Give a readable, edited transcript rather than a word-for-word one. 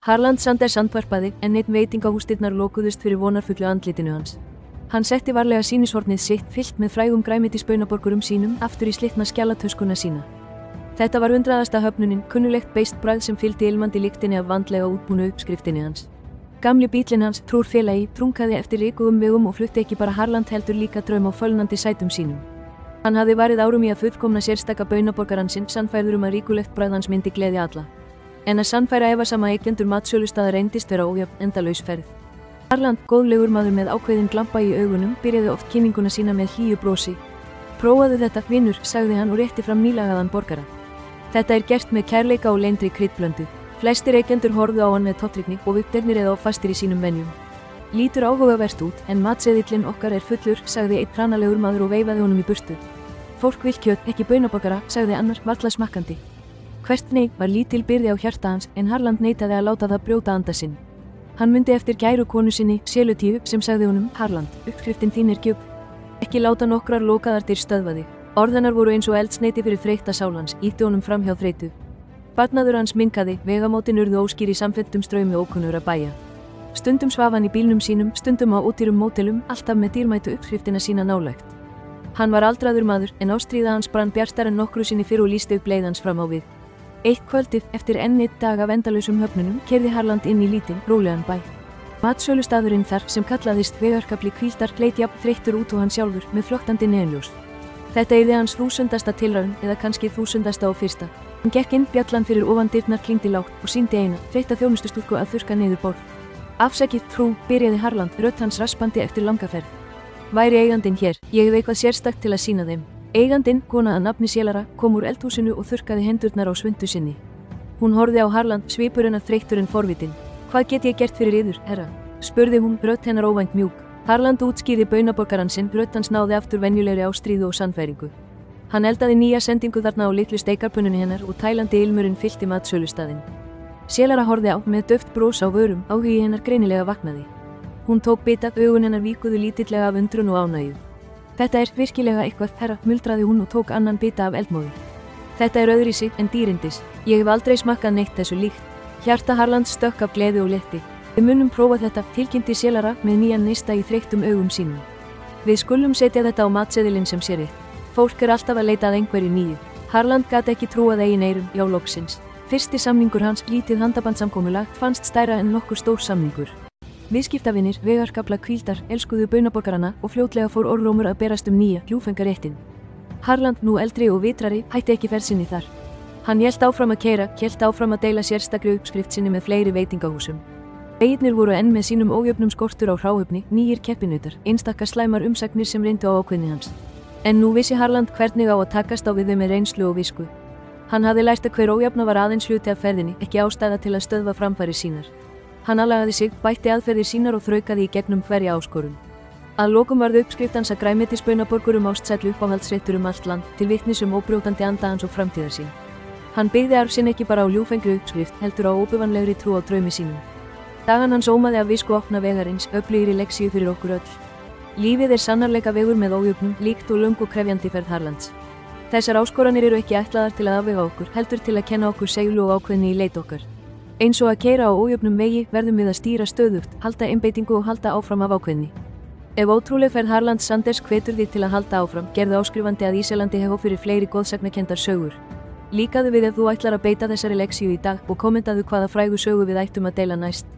Harland Sanders andvarpaði en einn veitingahúsdyrnar lokuðust fyrir vonarfullu andlitinu hans. Hann setti varlega sýnishornið sitt fyllt með frægum græmetisbaunaborgurum sínum aftur í slitna skjalatöskuna sína. Þetta var undraðasta höfnunin, kunnulegt beiskt bragð sem fylgdi ilmandi lyktinni af vandlega útbúnu uppskriftinni hans. Gamli bíllinn hans, trúr félagi, trunkaði eftir rykugum vegum og flutti ekki bara Harland heldur líka draum á fölnandi sætum sínum. Hann hafði varið árum í að fullkomna sérstaka baunaborgarann sinn, sannfærður að ríkulegt bragð hans myndi gleði alla. En að sannfæra efasama eigendur matsölustaða reyndist vera ójöfn endalaus ferð. Harland, góðlegur maður með ákveðin glampa í augunum, byrjaði oft kynninguna sína með hlýju brosi. Prófaðu þetta, vinur, sagði hann og rétti fram nýlagaðan borgara. Þetta er gert með kærleika og leyndri kryddblöndu. Flestir eigendur horfðu á hann með tortryggni og uppteknir eða fastir í sínum venjum. Lítur áhugavert út, en matseðillinn okkar er fullur, sagði einn hrannalegur maður og veifaði honum í burtu. Fólk vill kjöt, ekki baunaborgara, sagði annar, varla smakkandi. Hvert nei var lítil byrði á hjarta hans, en Harland neitaði að láta það brjóta anda sinn. Hann mundi eftir gæru konu sinni, Selutíu, sem sagði honum, Harland, uppskriftin þín er gjöf. Ekki láta nokkrar lokaðar dyr stöðva þig. Orð hennar voru eins og eldsneyti fyrir þreytta sál hans, ýtti honum fram hjá þreytu. Barnaður hans minnkaði, vegamótin urðu óskýr í samfelltum straumi ókunnugra bæja. Stundum svaf hann í bílnum sínum, stundum á ódýrum mótelum, alltaf með dýrmætu uppskriftina sína nálægt. Hann var aldraður maður, en ástríða hans brann bjartar en nokkru sinni fyrr og lýsti upp leið hans fram á við. Eitt kvöldið, eftir enn einn dag af endalausum höfnunum, keyrði Harland inn í lítinn, rólegan bæ. Matsölustaðurinn þar, sem kallaðist Vegarkafli Hvíldar, leit jafn þreyttur út og hann sjálfur, með floktandi neonljós. Þetta yrði hans 1000. tilraun, eða kannski 1000. og fyrsta. Hann gekk inn, bjallan fyrir ofan dyrnar klingdi lágt og sýndi eina, þreytta þjónustustúlku að þurrka niður borð. Afsakið, frú, byrjaði Harland, rödd hans raspandi eftir langa ferð. Væri eigandinn hér, ég hef eitthvað sérstakt til að sýna þeim. Eigandinn, kona að nafni Sélara, kom úr eldhúsinu og þurrkaði hendurnar á svuntu sinni. Hún horfði á Harland, svipurinn að þreyttur en forvitin. Hvað get ég gert fyrir yður, herra? Spurði hún, rödd hennar óvænt mjúk. Harland útskýrði baunaborgarann sinn, rödd hans náði aftur venjulegri ástríðu og sannfæringu. Hann eldaði nýja sendingu þarna á litlu steikarpönnunni hennar og tælandi ilmurinn fyllti matsölustaðinn. Sélara horfði á, með döft bros á vörum, áhugi hennar greinilega vaknaði. Hún tók bita, augun hennar víkuðu lítillega af undrun og ánægju. Þetta er virkilega eitthvað, herra, muldraði hún og tók annan bita af eldmóði. Þetta er öðruvísi en dýrindis. Ég hef aldrei smakkað neitt þessu líkt. Hjarta Harlands stökk af gleði og létti. Við munum prófa þetta, tilkynnti Sélara með nýjan neista í þreyttum augum sínum. Við skulum setja þetta á matseðilinn sem sé rétt. Fólk er alltaf að leita að einhverju nýju. Harland gat ekki trúað eigin eyrum, já loksins. Fyrsti samningur hans, lítið handabandsamkomulag, fannst stærra en nokkur stór samningur. Viðskiptavinir, Vegarkafla Hvíldar, elskuðu baunaborgarana og fljótlega fór orðrómur að berast nýja, ljúfengaréttin. Harland, nú eldri og vitrari, hætti ekki ferð sinni þar. Hann hélt áfram að keyra, hélt áfram að deila sérstakri uppskrift sinni með fleiri veitingahúsum. Vegirnir voru enn með sínum ójöfnum skortur á hráefni, nýjir keppinautar, einstaka slæmar umsagnir sem reyndu á ákveðni hans. En nú vissi Harland hvernig á að takast á við þau með reynslu og visku. Hann hafði lært að hver ójafna var aðeins hluti af ferðinni, ekki ástæða til að stöðva framfarir sínar. Hann alagaði sig, bætti aðferðir sínar og þraukaði í gegnum hverja áskorun. Að lokum varð uppskrift hans að græmetisbaunaborgurum ástsæll uppáhaldsréttur allt land, til vitnis óbrjótandi anda hans og framtíðar sín. Hann byggði arf sinn ekki bara á ljúfengri uppskrift, heldur á óbuvanlegri trú á draumi sínum. Dagan hans ómaði af visku opna vegarins, öflugri leksíu fyrir okkur öll. Lífið er sannarleika vegur með ójöfnum, líkt og löng og krefjandi ferð Harlands. Þessar áskoranir eru ekki ætlaðar til að afvega okkur, heldur til að kenna okkur seiglu og ákveðni í leit okkar. Eins og að keyra á ójöfnum vegi verðum við að stýra stöðugt, halda einbeitingu og halda áfram af ákveðni. Ef ótrúleg ferð Harlands Sanders hvetur þig til að halda áfram, gerðu áskrifandi að Íselandi hefur fyrir fleiri góðsagnakendar sögur. Líkaðu við ef þú ætlar að beita þessari leksíu í dag og kommentaðu hvaða frægu sögu við ættum að deila næst.